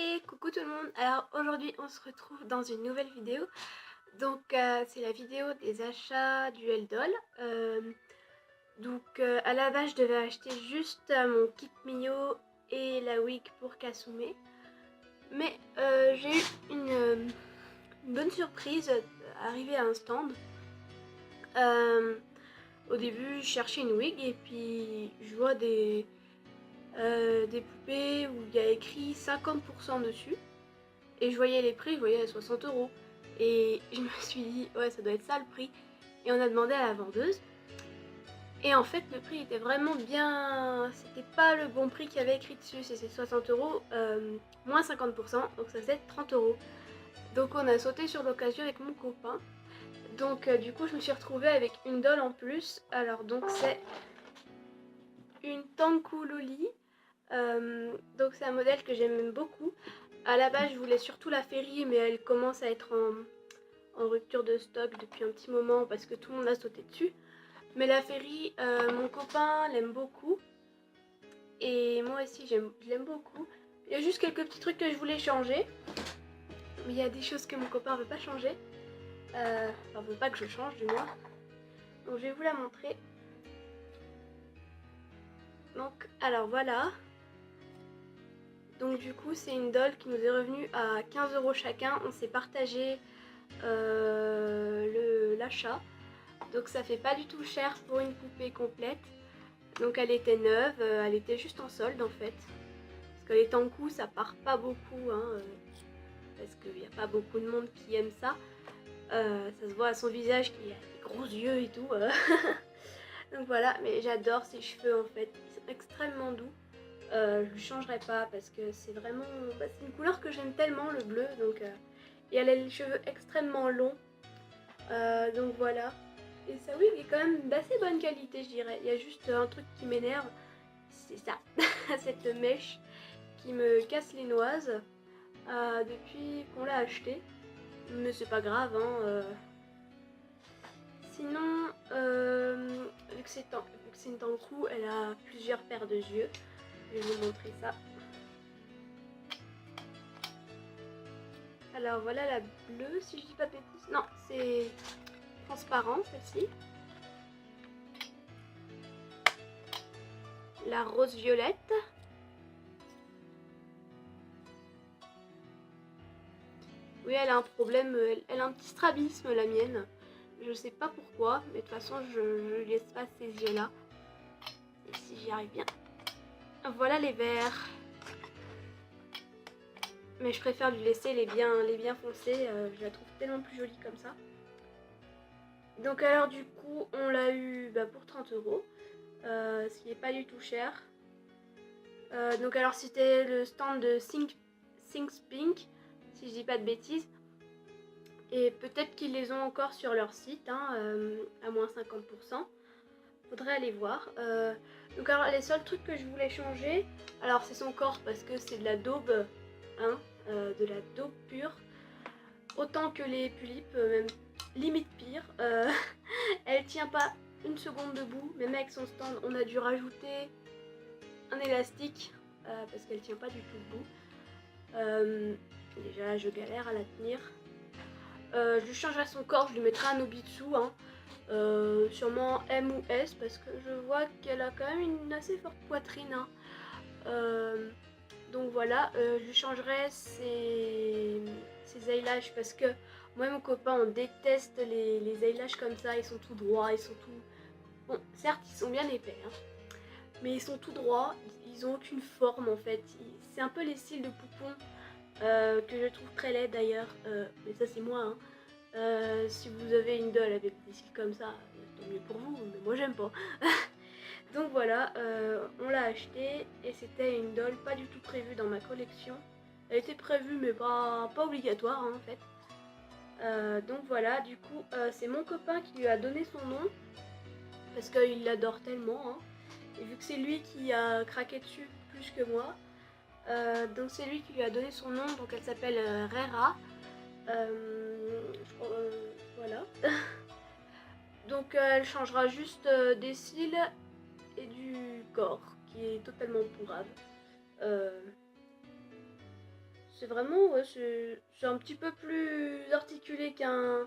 Et coucou tout le monde. Alors aujourd'hui on se retrouve dans une nouvelle vidéo. Donc c'est la vidéo des achats du L-Doll. À la base je devais acheter juste mon kit Mio et la wig pour Kasumi. Mais j'ai eu une bonne surprise arrivée à un stand. Au début je cherchais une wig et puis je vois des poupées où il y a écrit 50% dessus. Et je voyais les prix, je voyais à 60 €. Et je me suis dit, ouais, ça doit être ça le prix. Et on a demandé à la vendeuse. Et en fait, le prix était vraiment bien. C'était pas le bon prix qu'il y avait écrit dessus. C'était 60 € moins 50%. Donc ça faisait 30 €. Donc on a sauté sur l'occasion avec mon copain. Donc du coup, je me suis retrouvée avec une doll en plus. Alors donc c'est une Tanku Loli. Donc c'est un modèle que j'aime beaucoup. À la base je voulais surtout la Ferry, mais elle commence à être en rupture de stock depuis un petit moment parce que tout le monde a sauté dessus. Mais la Ferry, mon copain l'aime beaucoup et moi aussi je l'aime beaucoup. Il y a juste quelques petits trucs que je voulais changer, mais il y a des choses que mon copain veut pas changer. Enfin veut pas que je change du moins. Donc je vais vous la montrer. Donc alors voilà. Donc du coup c'est une doll qui nous est revenue à 15 € chacun. On s'est partagé l'achat. Donc ça fait pas du tout cher pour une poupée complète. Donc elle était neuve, elle était juste en solde en fait. Parce que les Tanku ça part pas beaucoup hein, parce qu'il n'y a pas beaucoup de monde qui aime ça. Ça se voit à son visage qu'il a des gros yeux et tout. Donc voilà, mais j'adore ses cheveux en fait, ils sont extrêmement doux. Je lui changerai pas parce que c'est vraiment, c'est une couleur que j'aime tellement, le bleu. Donc et elle a les cheveux extrêmement longs. Donc voilà. Et sa wig est quand même d'assez bonne qualité, je dirais. Il y a juste un truc qui m'énerve, c'est ça, cette mèche qui me casse les noises depuis qu'on l'a acheté. Mais c'est pas grave, hein. Sinon, vu que c'est une Tanku, elle a plusieurs paires de yeux. Je vais vous montrer ça. Alors voilà la bleue, si je dis pas de bêtises. Non, c'est transparent celle-ci. La rose violette. Oui, elle a un problème, elle a un petit strabisme la mienne. Je sais pas pourquoi, mais de toute façon je laisse pas ces yeux là. Et si j'y arrive bien. Voilà les verts. Mais je préfère lui laisser les bien foncés, je la trouve tellement plus jolie comme ça. Donc alors du coup on l'a eu pour 30 €, ce qui est pas du tout cher. Donc alors c'était le stand de Things Pink, si je dis pas de bêtises. Et peut-être qu'ils les ont encore sur leur site, hein, à moins 50%. Faudrait aller voir. Donc alors les seuls trucs que je voulais changer, alors c'est son corps parce que c'est de la daube, hein, de la daube pure. Autant que les tulipes, même limite pire. Elle tient pas une seconde debout, même avec son stand on a dû rajouter un élastique parce qu'elle tient pas du tout debout. Déjà je galère à la tenir. Je lui changerai son corps, je lui mettrai un Nobitsu, hein. Sûrement M ou S parce que je vois qu'elle a quand même une assez forte poitrine, hein. Donc voilà, je lui changerai ses eyelashes parce que moi et mon copain on déteste les eyelashes comme ça, ils sont tout droits, ils sont tout... Bon, certes ils sont bien épais, hein, mais ils sont tout droits, ils ont aucune forme en fait. C'est un peu les cils de poupon que je trouve très laid d'ailleurs, mais ça c'est moi, hein. Si vous avez une doll avec des cils comme ça, tant mieux pour vous, mais moi j'aime pas. Donc voilà, on l'a acheté et c'était une doll pas du tout prévue dans ma collection. Elle était prévue mais pas obligatoire, hein, en fait. Donc voilà, du coup c'est mon copain qui lui a donné son nom parce qu'il l'adore tellement, hein. Et vu que c'est lui qui a craqué dessus plus que moi, donc c'est lui qui lui a donné son nom, donc elle s'appelle Rera. Voilà. Donc elle changera juste des cils et du corps qui est totalement pourrave. c'est vraiment, ouais, c'est un petit peu plus articulé qu'un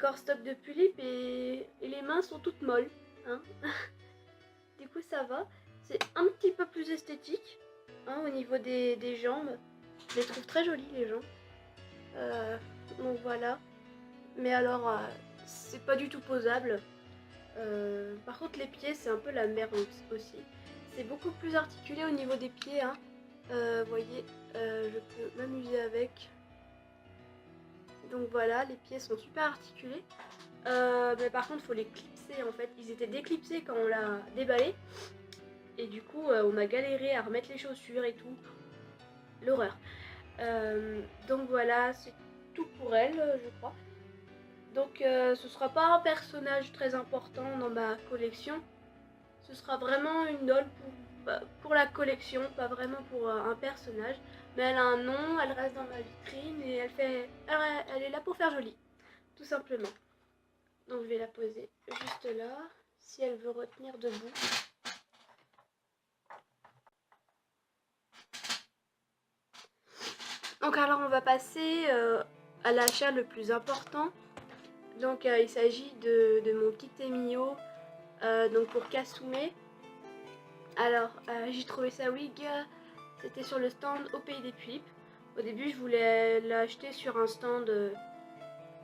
corps stop de Pulippe et les mains sont toutes molles. Hein. Du coup ça va. C'est un petit peu plus esthétique hein, au niveau des jambes. Je les trouve très jolies les jambes. Donc voilà. Mais alors, c'est pas du tout posable. Par contre les pieds c'est un peu la merde aussi. C'est beaucoup plus articulé au niveau des pieds. Hein. Vous voyez, je peux m'amuser avec. Donc voilà, les pieds sont super articulés. Mais par contre, il faut les clipser en fait. Ils étaient déclipsés quand on l'a déballé. Et du coup, on a galéré à remettre les chaussures et tout. L'horreur. Donc voilà, c'est tout pour elle, je crois. Donc ce sera pas un personnage très important dans ma collection. Ce sera vraiment une doll pour la collection, pas vraiment pour un personnage. Mais elle a un nom, elle reste dans ma vitrine et elle est là pour faire joli, tout simplement. Donc je vais la poser juste là, si elle veut retenir debout. Donc alors on va passer à l'achat le plus important. Donc il s'agit de mon petit Emio, donc pour Kasumé. Alors j'ai trouvé sa wig, c'était sur le stand au Pays des Tulipes. Au début je voulais l'acheter sur un stand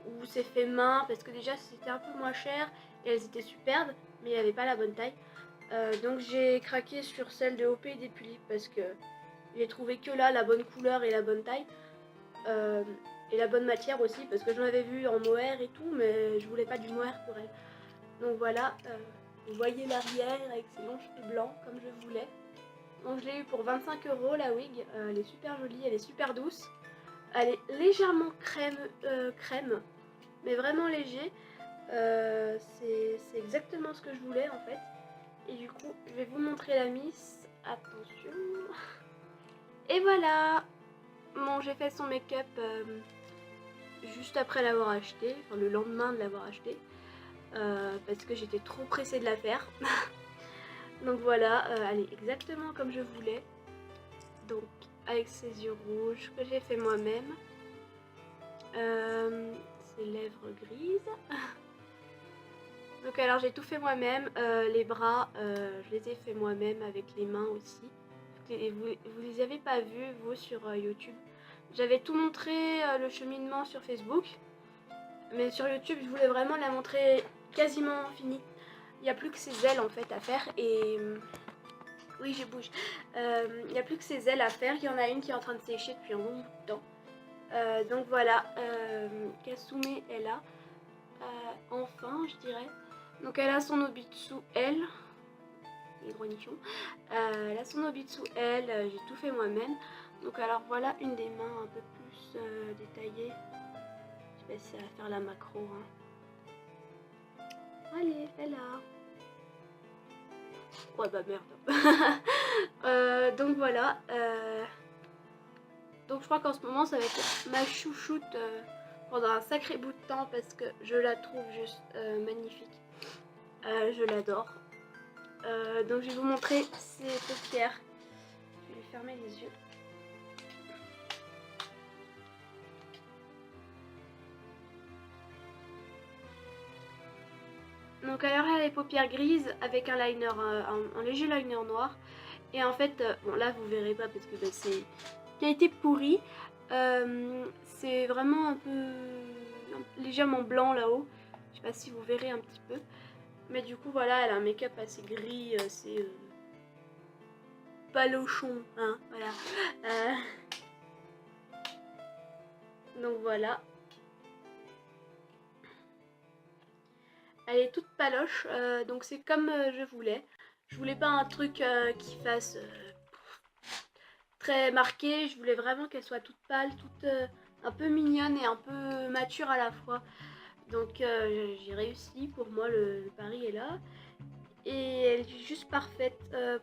où c'est fait main parce que déjà c'était un peu moins cher et elles étaient superbes mais il n'y avait pas la bonne taille. Donc j'ai craqué sur celle de au Pays des Tulipes parce que j'ai trouvé que là la bonne couleur et la bonne taille. Et la bonne matière aussi parce que j'en avais vu en mohair et tout mais je voulais pas du mohair pour elle. Donc voilà, vous voyez l'arrière avec ses longs cheveux blancs comme je voulais. Donc je l'ai eu pour 25 € la wig, elle est super jolie, elle est super douce. Elle est légèrement crème, mais vraiment léger. C'est exactement ce que je voulais en fait. Et du coup, je vais vous montrer la miss. Attention. Et voilà. Bon, j'ai fait son make-up juste après l'avoir acheté, enfin le lendemain de l'avoir acheté, parce que j'étais trop pressée de la faire. Donc voilà, elle est exactement comme je voulais. Donc avec ses yeux rouges que j'ai fait moi-même. Ses lèvres grises. Donc alors j'ai tout fait moi-même, les bras je les ai fait moi-même avec les mains aussi. Et vous les avez pas vus vous sur YouTube. J'avais tout montré le cheminement sur Facebook, mais sur YouTube je voulais vraiment la montrer quasiment finie. Il n'y a plus que ses ailes en fait à faire et oui je bouge. Il n'y a plus que ses ailes à faire. Il y en a une qui est en train de sécher depuis un bon bout de temps. Donc voilà, Kasumé est là, enfin je dirais. Donc elle a son Obitsu elle, les gros nichons. Elle a son Obitsu elle, j'ai tout fait moi-même. Donc alors voilà une des mains un peu plus détaillée. Je vais essayer à faire la macro. Hein. Allez, fais-la. Ouais bah merde. Donc voilà. Donc je crois qu'en ce moment ça va être ma chouchoute pendant un sacré bout de temps parce que je la trouve juste magnifique. Je l'adore. Donc je vais vous montrer ses paupières. Je vais lui fermer les yeux. Donc alors elle a les paupières grises avec un liner, un léger liner noir. Et en fait, bon là vous verrez pas parce que bah, c'est qualité pourrie. C'est vraiment un peu légèrement blanc là-haut. Je sais pas si vous verrez un petit peu. Mais du coup voilà, elle a un make-up assez gris, assez palochon, hein, voilà. Donc voilà. Elle est toute paloche, donc c'est comme je voulais. Je voulais pas un truc qui fasse très marqué, je voulais vraiment qu'elle soit toute pâle, toute un peu mignonne et un peu mature à la fois. Donc j'ai réussi, pour moi le pari est là. Et elle est juste parfaite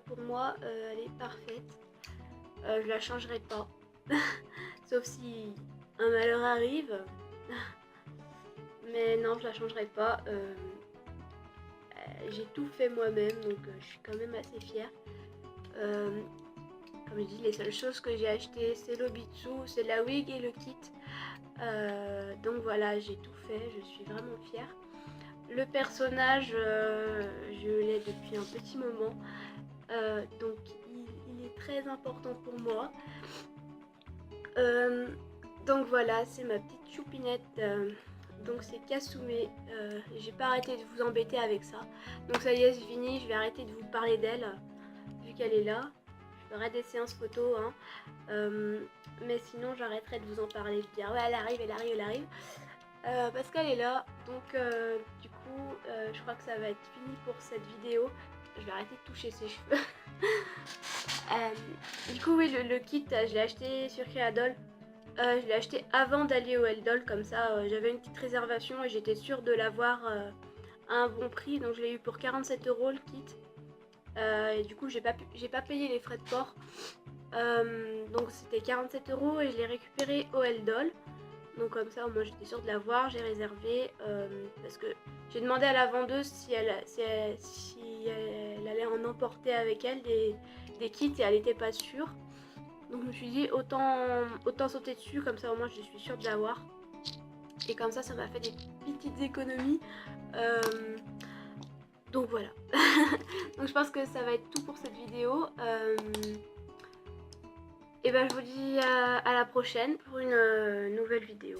pour moi, elle est parfaite. Je la changerai pas. Sauf si un malheur arrive. Mais non, je la changerai pas. J'ai tout fait moi-même, donc je suis quand même assez fière. comme je dis, les seules choses que j'ai achetées, c'est l'Obitsu, c'est la wig et le kit. Donc voilà, j'ai tout fait, je suis vraiment fière. Le personnage, je l'ai depuis un petit moment, donc il est très important pour moi. Donc voilà, c'est ma petite choupinette. Donc c'est Kasume. J'ai pas arrêté de vous embêter avec ça. Donc ça y est, c'est fini. Je vais arrêter de vous parler d'elle, vu qu'elle est là. Je ferai des séances photos, hein. Mais sinon j'arrêterai de vous en parler. Je dirais ouais, elle arrive, elle arrive, elle arrive. Parce qu'elle est là. Donc du coup, je crois que ça va être fini pour cette vidéo. Je vais arrêter de toucher ses cheveux. Du coup oui, le kit, je l'ai acheté sur Créadol. Je l'ai acheté avant d'aller au Eldol, comme ça j'avais une petite réservation et j'étais sûre de l'avoir à un bon prix. Donc je l'ai eu pour 47 € le kit. Et du coup j'ai pas payé les frais de port. Donc c'était 47 € et je l'ai récupéré au Eldol. Donc comme ça au moins j'étais sûre de l'avoir, j'ai réservé parce que j'ai demandé à la vendeuse si elle allait en emporter avec elle des kits et elle n'était pas sûre. Donc je me suis dit autant sauter dessus, comme ça au moins je suis sûre de l'avoir. Et comme ça m'a fait des petites économies. Donc voilà. Donc je pense que ça va être tout pour cette vidéo. Et ben je vous dis à la prochaine pour une nouvelle vidéo.